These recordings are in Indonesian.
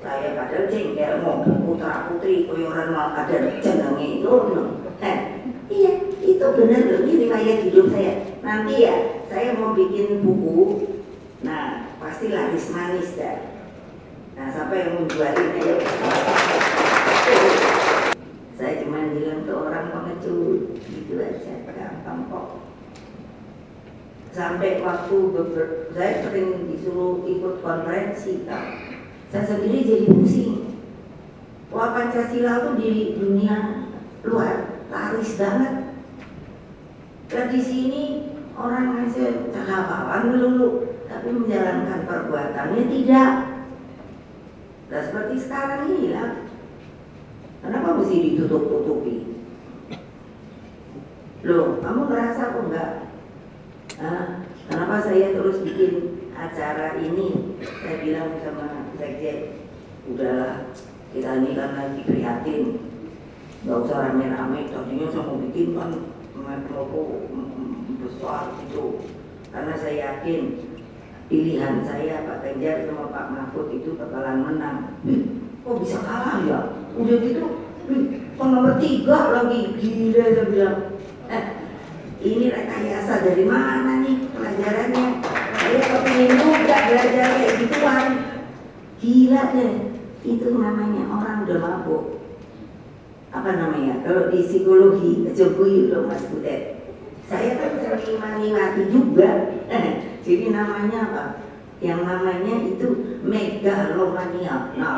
Saya padahal jengkel ngomong putra putri koyoran mau ada jenenge itu iya itu benar loh, ini riwayat hidup saya. Nanti ya saya mau bikin buku, nah pasti laris manis dah. Nah siapa yang menjualin ayo. Saya cuma bilang ke orang pengecut gitu aja, gampang kok. Sampai waktu saya sering disuruh ikut konferensi kan, saya sendiri jadi pusing. Wah Pancasila tuh di dunia luar laris banget. Dan di sini orang aja cakapawan melulu, tapi menjalankan perbuatannya tidak. Nah seperti sekarang ini lah. Kenapa mesti ditutup-tutupi? Loh, kamu ngerasa kok enggak? Kenapa saya terus bikin acara ini? Saya bilang sama Sekjen, udahlah kita ini kan lagi prihatin, nggak usah rame-rame. Tadinya saya mau bikin kan logo besar gitu, karena saya yakin pilihan saya Pak Ganjar sama Pak Mahfud itu bakalan menang. Kok bisa kalah ya? Udah gitu, kok nomor 3 lagi, gila saya bilang. Ini rekayasa dari mana nih pelajarannya? Saya kepingin juga belajar kayak gituan. Gila deh, itu namanya orang udah mabuk. Apa namanya? Kalau di psikologi, kecebui loh Mas Butet. Saya kan sering mati juga. Jadi namanya apa? Yang namanya itu megalomania. Nah,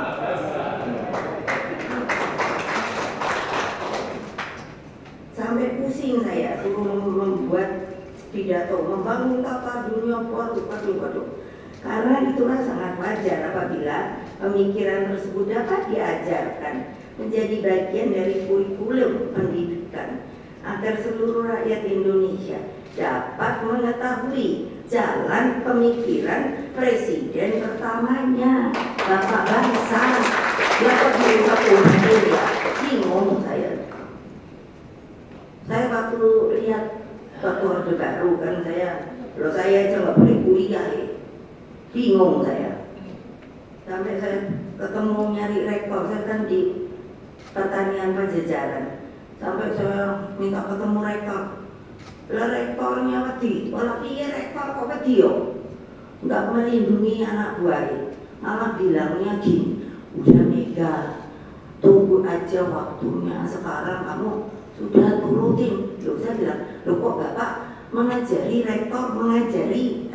sampai pusing saya suruh membuat pidato, membangun tata dunia, waduh. Karena itulah sangat wajar apabila pemikiran tersebut dapat diajarkan menjadi bagian dari kurikulum pendidikan agar seluruh rakyat Indonesia dapat mengetahui jalan pemikiran presiden pertamanya, Bapak Bangsa. Dapat diungkapkan ya, bingung saya. Saya waktu lihat waktu Orde Baru kan saya aja nggak boleh kuliah ya. Bingung saya. Sampai saya ketemu nyari rektor, saya kan di Pertanian Pajajaran. Sampai saya minta ketemu rektor. Lah rektornya wedi, walau iya rektor kok wedi yo. Nggak melindungi anak buahnya, malah bilangnya gini, udah Mega, tunggu aja waktunya, sekarang kamu sudah turutin. Loh saya bilang, loh kok Bapak mengajari rektor, mengajari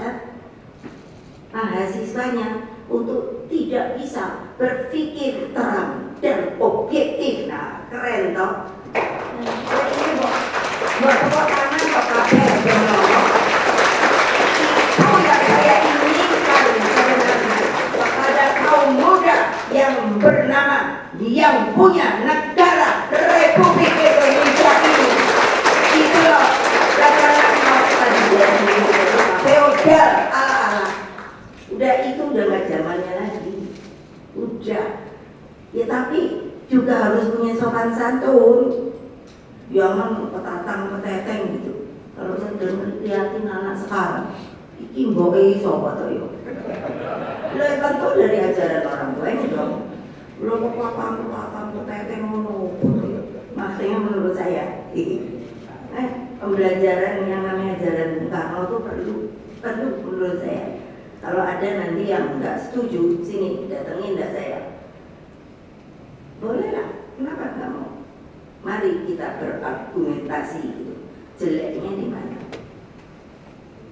mahasiswanya untuk tidak bisa berpikir terang dan objektif. Nah keren toh. Ini buat tangan kok kabeh itu yang saya inginkan sebenarnya kepada kaum muda yang bernama, yang punya negara Republik Indonesia ini. Itu loh katakan feodal ala-ala. Udah itu udah gak zamannya lagi. Udah. Ya tapi juga harus punya sopan santun. Jangan petatang peteteng gitu. Kalau saya lihatin anak sekarang, iki mboke iso apa to yo. Lah tentu dari ajaran orang tuanya dong. Belum petatang peteteng ngono. Maksudnya menurut saya, pembelajaran yang namanya ajaran Bung Karno itu perlu menurut saya. Kalau ada nanti yang nggak setuju, sini datengin nggak saya. Boleh lah, kenapa nggak mau? Mari kita berargumentasi gitu. Jeleknya di mana?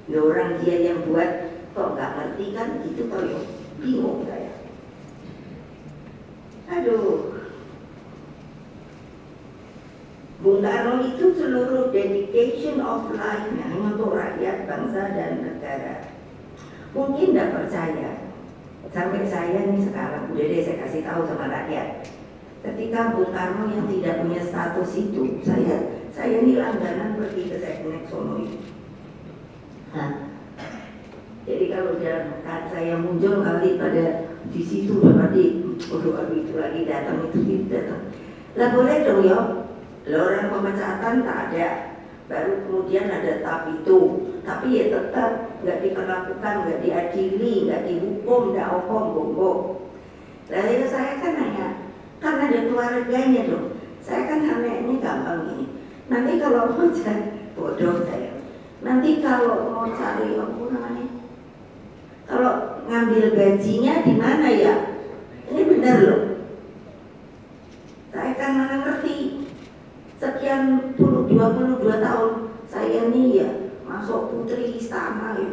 Ya orang dia yang buat kok nggak ngerti kan gitu toh yo. Bingung saya. Aduh. Bung Karno itu seluruh dedication of life-nya untuk rakyat, bangsa dan negara. Mungkin tidak percaya. Sampai saya nih sekarang, udah deh saya kasih tahu sama rakyat. Ketika Bung Karno yang tidak punya status itu, saya ini langganan pergi ke Seknek Sono itu. Jadi kalau saya muncul kali pada di situ berarti, aduh itu lagi datang itu datang. Lah boleh dong ya. Orang pemecatan tak ada, baru kemudian ada TAP itu, tapi ya tetap nggak diperlakukan, nggak diadili, nggak dihukum, nggak okom bongbong. Lalu saya keluarganya dong. Saya kan anehnya gampang gini. Nanti kalau mau cari bodoh saya. Nanti kalau mau cari apa namanya? Kalau ngambil gajinya di mana ya? Ini benar loh. Saya kan mana ngerti. Sekian 22 tahun saya nih ya masuk putri istana ya.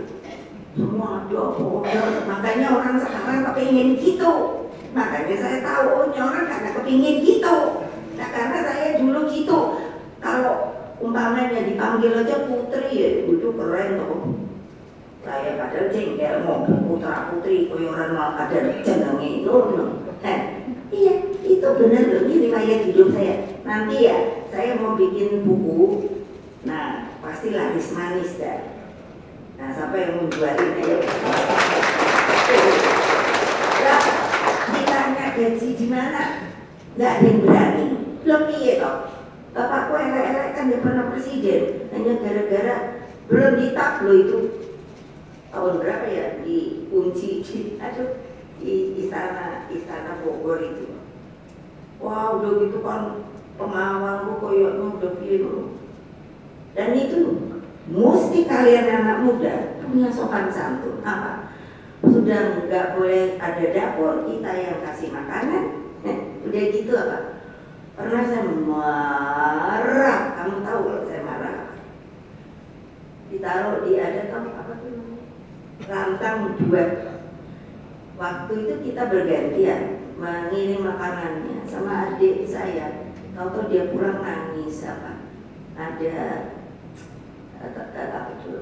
Semua ada order. Makanya orang sekarang kepingin gitu. Makanya saya tahu oh ini orang karena kepingin gitu. Nah karena saya dulu gitu. Kalau umpamanya dipanggil aja putri ya itu keren loh. Saya padahal jengkel ngomong putra putri koyoran mau ada jenenge itu no. Iya itu benar loh, ini riwayat hidup saya. Nanti ya saya mau bikin buku. Nah pasti laris manis dah. Nah siapa yang menjualin ayo. Lah ditanya gaji di mana? Nggak ada yang berani. Belum iya toh. Bapakku elek-elek kan dia pernah presiden. Hanya gara-gara belum ditap loh itu. Tahun berapa ya dikunci di istana Bogor itu. Wah udah gitu kan pengawal koyoknya udah biru. Dan itu mesti kalian anak muda punya sopan santun. Apa? Sudah nggak boleh ada dapur, kita yang kasih makanan. Udah gitu apa? Pernah saya marah, kamu tahu kalau saya marah. Ditaruh di ada tahu apa tuh namanya? Rantang 2. Waktu itu kita bergantian mengirim makanannya sama adik saya. Tahu-tahu dia pulang nangis apa? Ada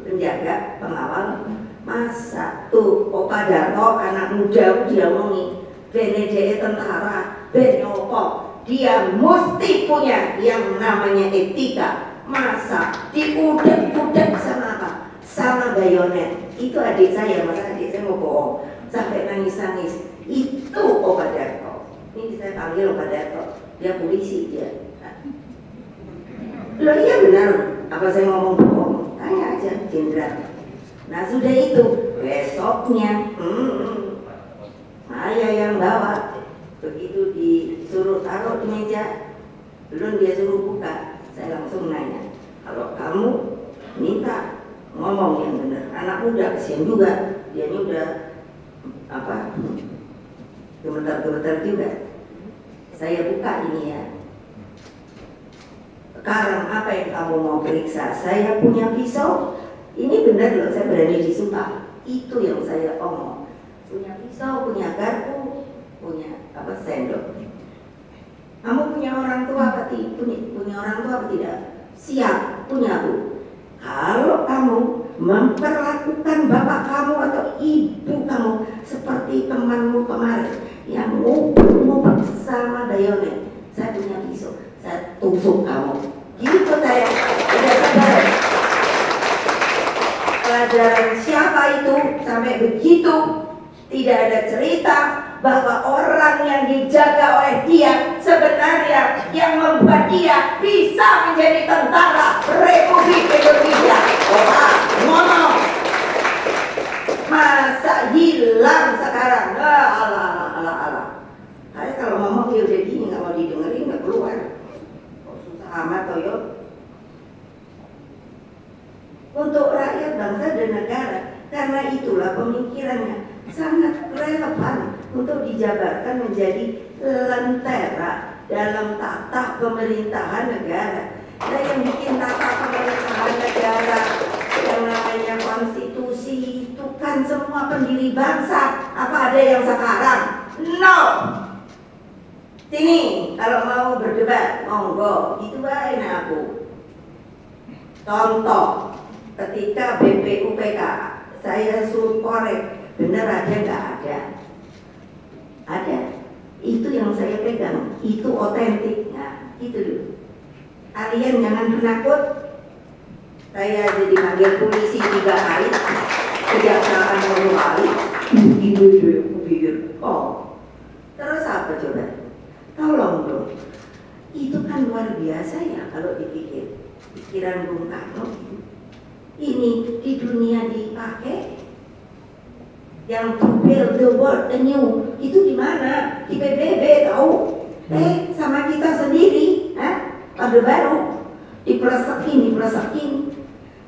penjaga pengawal masa tuh Opa Darto anak muda dia ngomongin BNJ tentara Benyopo dia mesti punya yang namanya etika. Masa diudek-udek sama apa? Sama bayonet. Itu adik saya, masa adik saya mau bohong sampai nangis-nangis. Itu Opa Darto. Ini saya panggil Opa Darto. Dia polisi dia. Loh iya benar. Apa saya ngomong bohong? Tanya aja jenderal. Nah sudah itu besoknya saya yang bawa. Begitu disuruh taruh di meja, belum dia suruh buka, saya langsung nanya, kalau kamu minta ngomong yang benar, anak muda kesian juga, dia udah apa gemetar-gemetar juga. Saya buka ini ya. Sekarang apa yang kamu mau periksa? Saya punya pisau. Ini benar loh, saya berani disumpah. Itu yang saya omong. Punya pisau, punya garpu, punya apa sendok. Kamu punya orang tua apa tidak? Punya orang tua apa tidak? Siap, punya Bu. Kalau kamu memperlakukan bapak kamu atau ibu kamu seperti temanmu kemarin yang ngumpet sama bayonet, saya punya pisau, saya tusuk kamu. Gitu saya udah sadar. Pelajaran siapa itu sampai begitu? Tidak ada cerita bahwa orang yang dijaga oleh dia sebenarnya yang membuat dia bisa menjadi tentara Republik Indonesia. Ngomong masa hilang sekarang? Alah. Saya kalau ngomong dia udah gini nggak mau didengerin nggak keluar. Susah amat toyo. Untuk rakyat bangsa dan negara, karena itulah pemikirannya sangat relevan untuk dijabarkan menjadi lentera dalam tata pemerintahan negara. Nah yang bikin tata pemerintahan negara yang namanya konstitusi itu kan semua pendiri bangsa. Apa ada yang sekarang? No. Sini kalau mau berdebat monggo, gitu baik aku. Contoh ketika BPUPK saya suruh korek, bener ada nggak ada? Ada. Itu yang saya pegang, itu otentik. Nah, itu loh. Kalian jangan penakut. Saya jadi panggil polisi 3 kali, kejaksaan 1 kali. Oh, terus apa coba? Tolong dong. Itu kan luar biasa ya kalau dipikir. Pikiran Bung Karno ini di dunia dipakai. Yang to build the world anew itu di mana? Di PBB tahu? Sama Orde Baru, dipelesekin.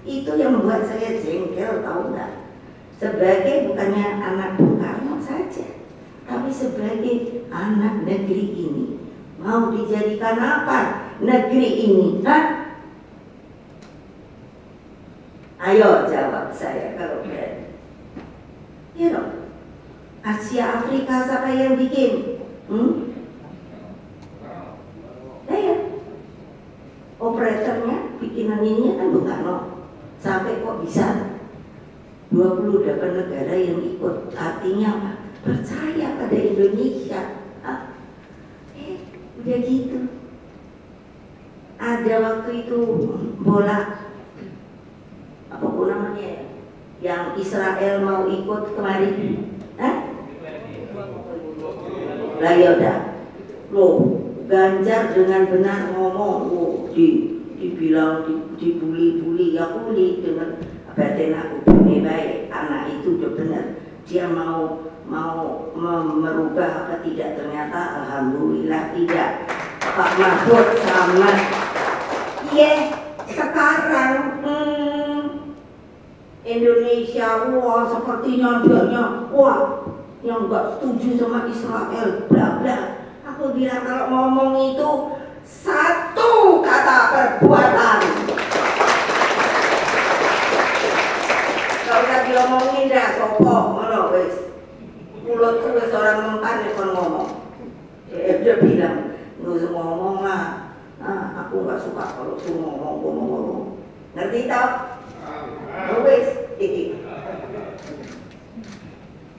Itu yang membuat saya jengkel, tahu nggak? Sebagai bukannya anak Bung Karno saja, tapi sebagai anak negeri ini, mau dijadikan apa negeri ini? Hah? Ayo jawab saya kalau berani. Ya dong. Asia Afrika siapa yang bikin? Ya. Operatornya bikinan ini kan Bung Karno. Sampai kok bisa 28 negara yang ikut. Artinya apa? Percaya pada Indonesia. Udah gitu. Ada waktu itu bola apapun namanya yang Israel mau ikut kemarin. Lah ya udah. Loh, Ganjar dengan benar ngomong, dibilang dibully, ya bully dengan batin aku punya baik. Anak itu udah benar, dia mau merubah apa tidak, ternyata alhamdulillah tidak. Pak Mahfud sama sekarang Indonesia wah sepertinya dianya wah yang nggak setuju sama Israel bla bla. Aku bilang kalau ngomong itu satu kata perbuatan. Kalau udah diomongin dah sopok ngono wis. Mulutku wis orang mempan kon ngomong. Dia bilang nggak usah ngomong lah. Aku nggak suka kalau suruh ngomong. Ngerti tau? Wis iki.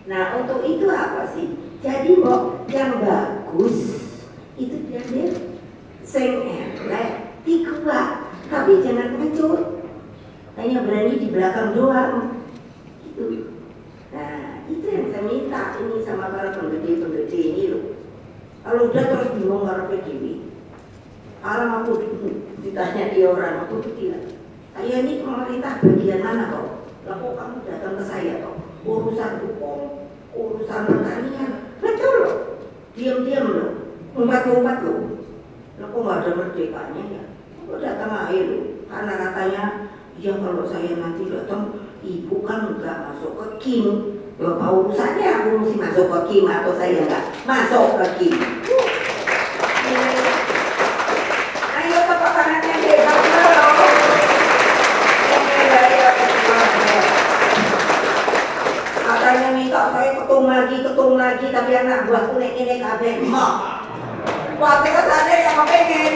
Nah untuk itu apa sih? Jadi kok yang bagus itu dia sing elek dikuat, tapi jangan kecut. Hanya berani di belakang doang. Gitu. Nah itu yang saya minta ini sama para penggede ini loh. Kalau udah terus bingung ngarepe dhewe. Kalau aku ditanya dia orang, aku bilang, saya ini pemerintah bagian mana toh? Lah kok kamu datang ke saya toh? Urusan hukum, urusan pertanian, betul loh. Diam-diam loh, ngumpet-ngumpet loh. Lah kok nggak ada merdekanya ya? Kok datang aja loh? Karena katanya, ya kalau saya nanti datang, ibu kan nggak masuk ke KIM. Loh, apa urusannya aku mesti masuk ke KIM atau saya nggak masuk ke KIM? Ayo tepuk tangan yang hebat loh. Katanya minta saya ketum lagi, tapi anak buahku ini kabeh mah. Wah, kita sadar yang mau pengen.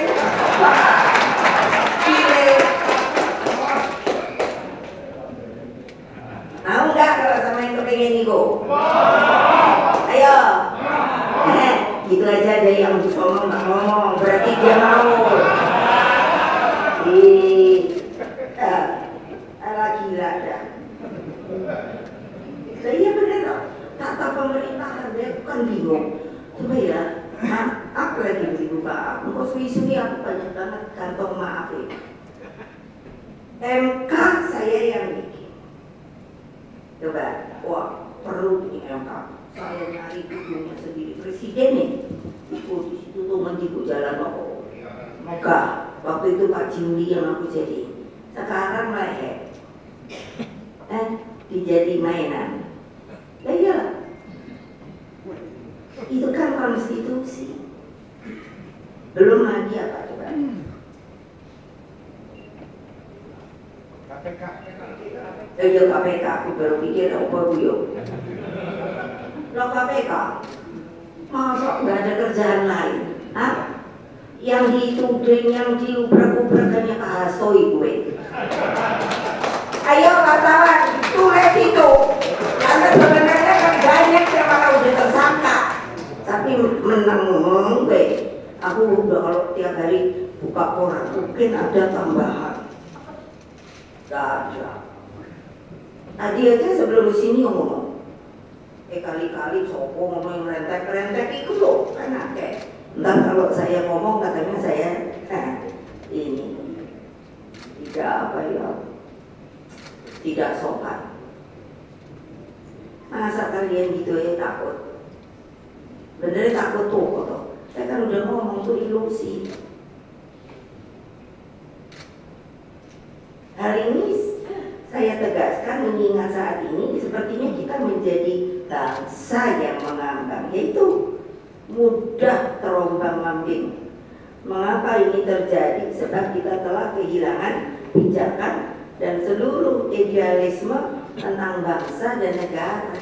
Gile. Mau nggak kalau sama yang kepengen nih kok? Ayo. Gitu aja ada yang ngomong nggak ngomong, berarti dia mau. Gila dah. Nah, iya bener loh. Tata pemerintahan dia bukan bingung. Coba ya, aku lagi dibuka. Engkau suwi-suwi aku banyak banget kantong maaf ya. MK saya yang bikin. Coba, wah perlu di MK. Saya nyari gedungnya sendiri, presiden nih. Itu di situ tuh menjibu jalan kok. Moga waktu itu Pak Jimli yang aku jadi. Sekarang melehek. Dijadi mainan. Ya iyalah. Itu kan konstitusi. Belum lagi apa coba? KPK. Ya KPK, aku baru pikir apa buyuk. Lo KPK, masa nggak ada kerjaan lain? Yang dituding, yang diubrak-ubrak hanya kahasoi gue. Ayo kawan, tulis itu. Karena sebenarnya kan banyak yang malah udah tersangka. Tapi menang gue. Aku udah kalau tiap hari buka koran, mungkin ada tambahan. Gak ada. Tadi aja sebelum sini ngomong. Kali-kali sopo ngomong rentek-rentek itu loh, kan ada. Ntar kalau saya ngomong katanya saya ini tidak apa ya, tidak sopan. Masa kalian gitu ya takut? Bener takut tuh foto. Saya kan udah ngomong tuh ilusi. Hal ini saya tegaskan mengingat saat ini sepertinya kita menjadi bangsa yang mengambang, yaitu mudah terombang-ambing. Mengapa ini terjadi? Sebab kita telah kehilangan pijakan dan seluruh idealisme tentang bangsa dan negara.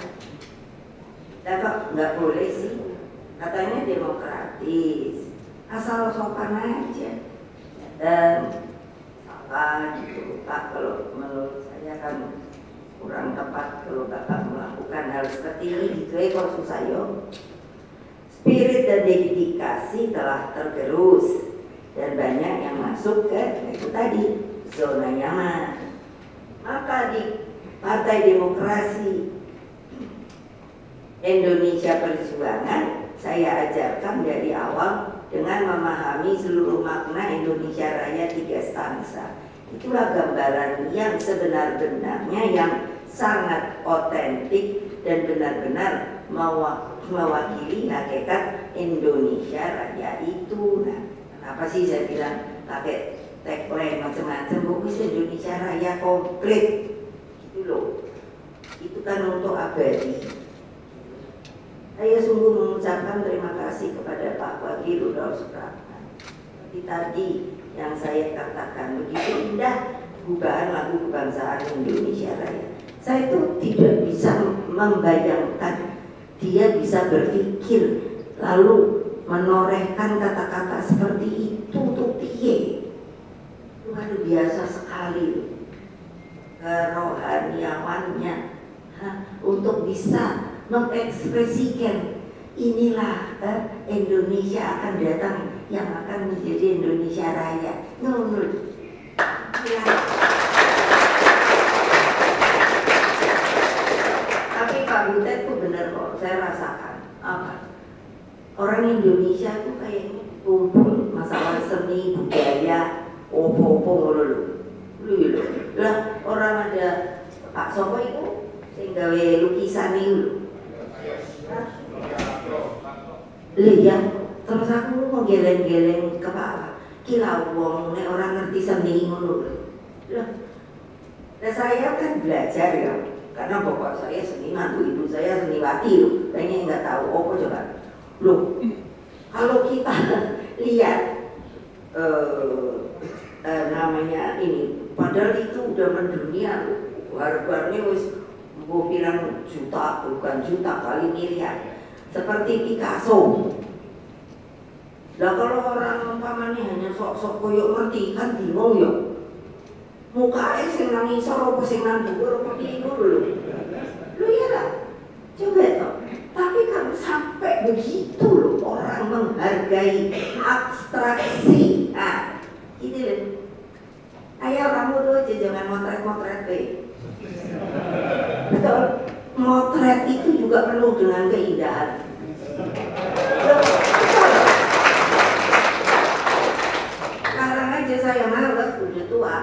Dan kok nggak boleh sih? Katanya demokratis, asal sopan aja. Dan apa gitu Pak, kalau menurut saya kan kurang tepat kalau Bapak melakukan hal seperti ini gitu ya, kalau susah yo. Spirit dan dedikasi telah tergerus dan banyak yang masuk ke itu tadi zona nyaman. Maka di Partai Demokrasi Indonesia Perjuangan saya ajarkan dari awal dengan memahami seluruh makna Indonesia Raya tiga stansa. Itulah gambaran yang sebenar-benarnya yang sangat otentik dan benar-benar mewakili hakikat Indonesia Raya itu. Nah, kenapa sih saya bilang pakai tagline macam-macam? Bukan Indonesia Raya komplit, gitu loh. Itu kan untuk abadi. Saya sungguh mengucapkan terima kasih kepada Pak Wagil Rudolf Supratman. Seperti tadi yang saya katakan, begitu indah gubahan lagu kebangsaan Indonesia Raya. Saya itu tidak bisa membayangkan dia bisa berpikir lalu menorehkan kata-kata seperti itu tuh piye. Luar biasa sekali kerohaniawannya untuk bisa mengekspresikan inilah Indonesia akan datang yang akan menjadi Indonesia Raya. Ya. Tapi Pak Butet tuh benar kok, saya rasakan apa? Orang Indonesia tuh kayaknya kumpul masalah seni budaya, opo-opo lu. Lah orang ada Pak Soko itu sehingga lukisan itu. Lihat terus aku mau geleng-geleng kepala. Kila wong nek orang ngerti seni ngono lho. Nah saya kan belajar ya, karena bapak saya seniman, ibu saya seniwati loh. Kayaknya nggak tahu apa coba. Loh, kalau kita lihat namanya ini, padahal itu udah mendunia, harganya wis mau bilang juta, bukan juta kali miliar. Seperti Picasso. Lah kalau orang umpamanya hanya sok-sok koyok ngerti kan bingung ya. Mukanya sing nang isor apa sing nang dhuwur apa piye lho. Lu ya lah. Coba toh. Tapi kalau sampai begitu loh orang menghargai abstraksi. Nah, gitu loh. Ayo kamu tuh aja jangan motret-motret deh. Betul. Motret itu juga penuh dengan keindahan. Sekarang aja saya malas, udah tua.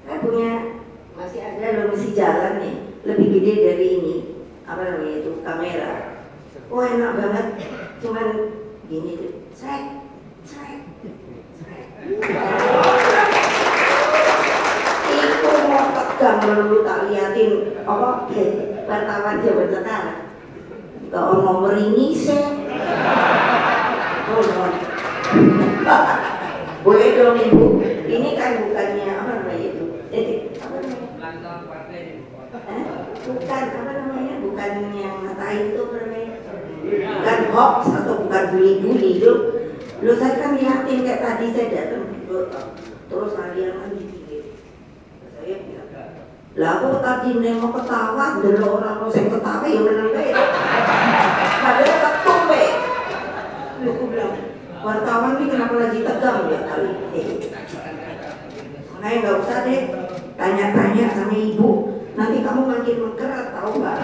Saya punya masih ada loh, masih jalan nih, lebih gede dari ini. Apa namanya itu kamera. Oh enak banget, cuman gini tuh, cek. Itu mau tegang lalu tak liatin apa wartawan zaman sekarang. Gak ono merini sih. Boleh dong Ibu. Ini kan bukannya apa namanya itu? Apa namanya? Bukan apa namanya? Bukan yang ngatain itu apa namanya? Bukan hoax atau bukan bully-bully itu. Lu saya kan liatin kayak tadi saya datang terus kalian kan dipikir. Saya bilang, lah aku tadi mau ketawa, dulu orang mau saya ketawa ya menang deh. Padahal ketum be. Aku bilang, wartawan ini kenapa lagi tegang ya kali? Makanya nggak usah deh tanya-tanya sama ibu. Nanti kamu makin mengkerat, tahu nggak?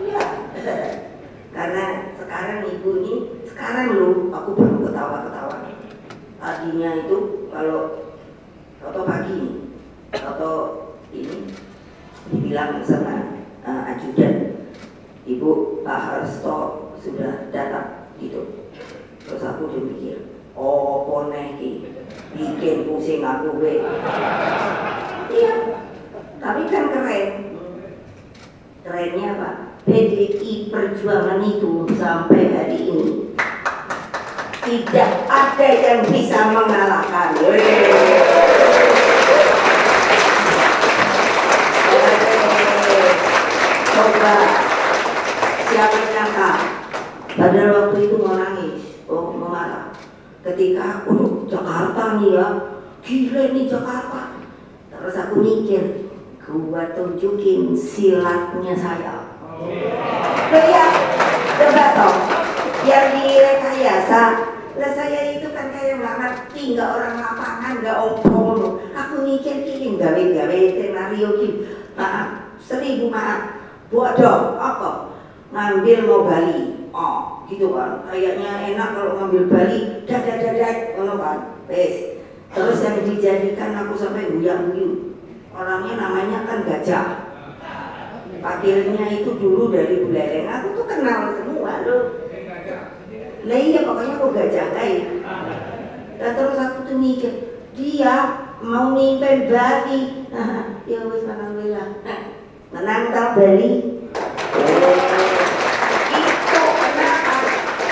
Iya. Karena sekarang ibu ini, sekarang lu, aku baru ketawa-ketawa. Tadinya itu kalau pagi atau ini dibilang sama ajudan, Ibu Pak Harsto sudah datang gitu. Terus aku udah mikir, oh poneki bikin pusing aku gue. Iya, tapi kan keren. Kerennya apa? PDI Perjuangan itu sampai hari ini tidak ada yang bisa mengalahkan. Coba siapa nyangka pada waktu itu mau nangis, mau marah ketika Jakarta nih ya, gila nih Jakarta. Terus aku mikir, gua tunjukin silatnya saya. Lihat, coba toh yang direkayasa. Lah saya itu kan kayak nggak ngerti, nggak orang lapangan, nggak omong. Aku mikir gini, gawe-gawe senario gitu. Maaf, 1000 maaf. Bodoh, apa? Ngambil mau Bali. Oh, gitu kan. Kayaknya enak kalau ngambil Bali. Dadah, ngono kan. Wes. Terus yang dijadikan aku sampai guyang-guyu. Orangnya namanya kan Gajah. Pakilnya itu dulu dari Buleleng. Aku tuh kenal semua loh. Nah iya pokoknya aku Gajah kayak. Dan terus aku tuh mikir, dia mau mimpin Bali. Nah, ya wes alhamdulillah. Menang tak Bali. Itu kenapa?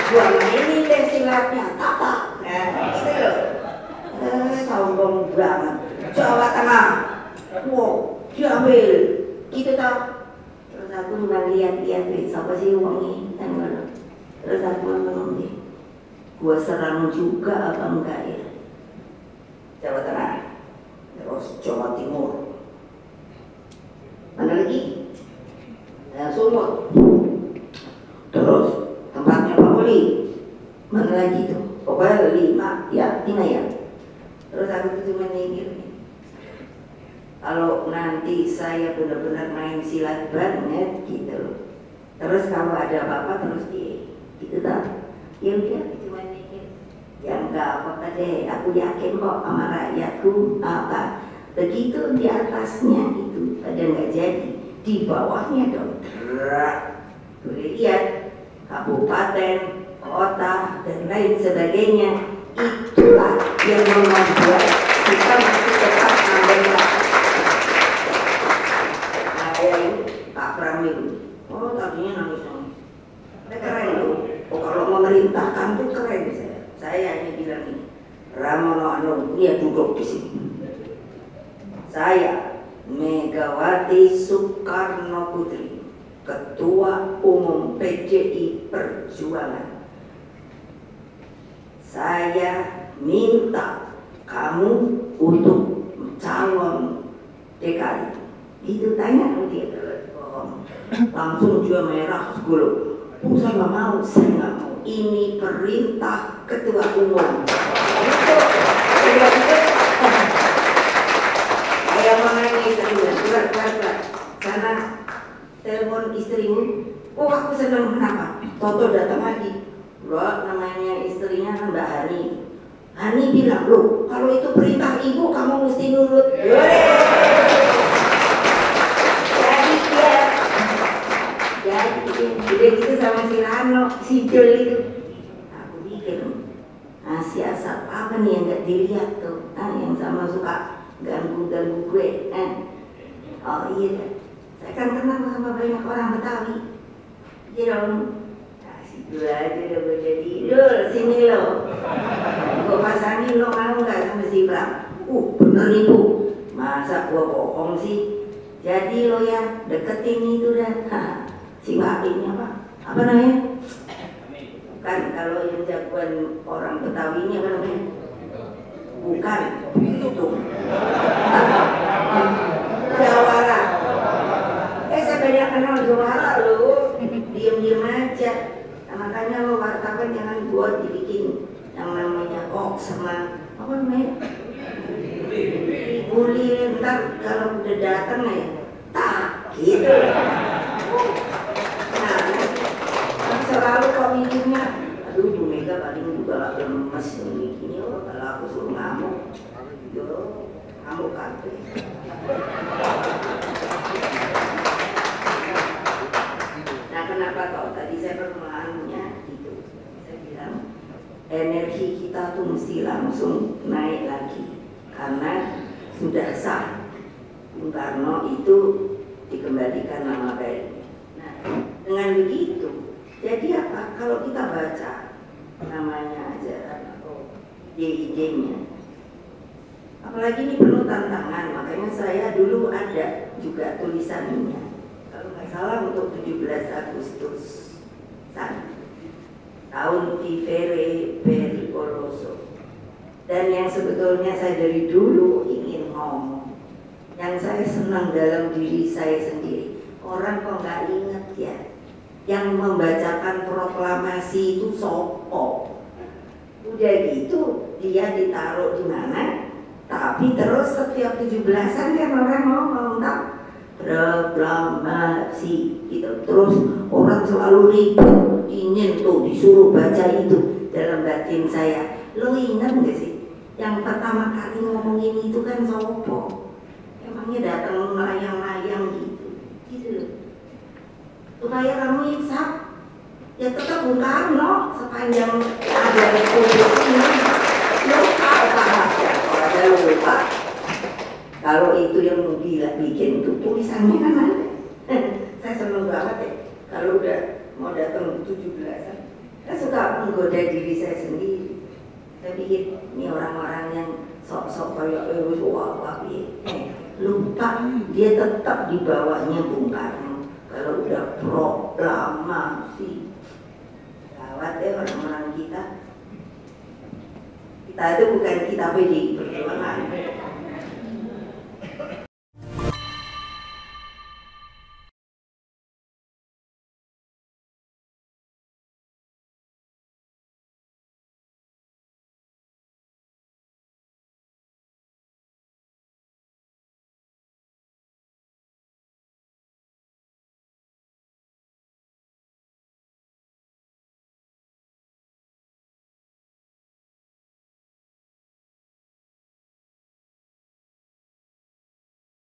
Gua ini tes silatnya tata. Nah, itu loh. Sombong banget. Jawa Tengah. Wow, diambil. Gitu tau. Terus aku lihat-lihat siapa sih uangnya. Terus aku ngomong nih, gua serang juga apa enggak ya? Jawa Tengah, terus Jawa Timur, mana lagi? Sumut, terus tempatnya Pak Oli, mana lagi tuh? Pokoknya 5, ya 5 ya. Terus aku tuh cuma mikir, kalau nanti saya benar-benar main silat banget gitu, terus kalau ada apa-apa terus gitu tak? Ya udah, cuma mikir, ya enggak apa-apa deh. Aku yakin kok sama rakyatku apa. Begitu di atasnya itu pada nggak jadi, di bawahnya dong. Boleh lihat kabupaten, kota dan lain sebagainya. Itulah yang membuat kita masih tetap membela. Nah, kayak ini Pak Pramil. Oh, tadinya nangis-nangis. Keren loh. Oh, kalau memerintahkan tuh keren saya. Saya hanya bilang ini, Ramono Anung, dia duduk di sini. Saya Megawati Soekarno Putri, Ketua Umum PDI Perjuangan. Saya minta kamu untuk calon DKI. Itu tanya dia, langsung dia merah segulung. Saya nggak mau, saya nggak mau. Ini perintah ketua umum. Saya mengenai istrinya, berat. Karena telepon istrimu, oh aku senang kenapa? Toto datang lagi. Loh, namanya istrinya kan Mbak Hani. Hani bilang, loh kalau itu perintah ibu kamu mesti nurut. Udah gitu sama si Rano, si Jol itu. Aku pikir, siasat apa nih yang gak dilihat tuh, yang sama suka ganggu-ganggu gue. Oh iya deh, saya kan kenal sama banyak orang Betawi. Iya dong, situ aja udah gue jadi. Dul, sini lo, gue pasangin lo mau gak sama si Bram? Bener nih Bu, masa gue bohong sih? Jadi lo ya deketin itu dah. Si Wahidnya apa namanya? Bukan, kalau yang jagoan orang Betawi ini apa namanya? Bukan, itu Jawara. Saya banyak kenal Jawara lo, diem aja. Nah, makanya lo wartawan jangan buat dibikin yang namanya sama apa namanya? Bully, ntar kalau udah datang ya, tak gitu. Selalu kok mikirnya, aduh Bu Mega paling juga gak lemes begini, kalau aku suruh ngamuk, ngamuk kabeh. Nah kenapa kok tadi saya permasalahannya gitu, saya bilang energi kita tuh mesti langsung naik lagi karena sudah sah Bung Karno itu dikembalikan nama baiknya. Nah, dengan begitu, jadi apa? Kalau kita baca namanya ajaran atau ide-idenya, apalagi ini penuh tantangan, makanya saya dulu ada juga tulisannya, kalau nggak salah untuk 17 Agustus tahun Vivere Pericoloso. Dan yang sebetulnya saya dari dulu ingin ngomong, yang saya senang dalam diri saya sendiri, orang kok nggak inget ya, yang membacakan proklamasi itu sopo. Udah gitu dia ditaruh di mana, tapi terus setiap 17-an kan orang ngomong tak proklamasi gitu, terus orang selalu ribut ingin tuh disuruh baca itu. Dalam batin saya, lo ingat nggak sih yang pertama kali ngomongin itu kan sopo? Emangnya datang melayang-layang gitu loh. Supaya kamu insaf, ya tetap Bung Karno sepanjang ada republik ini. Lupa apa aja, kalau ada lupa. Kalau itu yang gila bikin tuh tulisannya kan ada. Saya seneng banget ya. Kalau udah mau datang 17-an, saya suka menggoda diri saya sendiri. Saya pikir ini orang-orang yang sok-sok kayak wah lupa dia tetap di bawahnya Bung Karno. Kalau udah proklamasi, gawat ya orang-orang kita. Kita itu bukan kita PDI Perjuangan.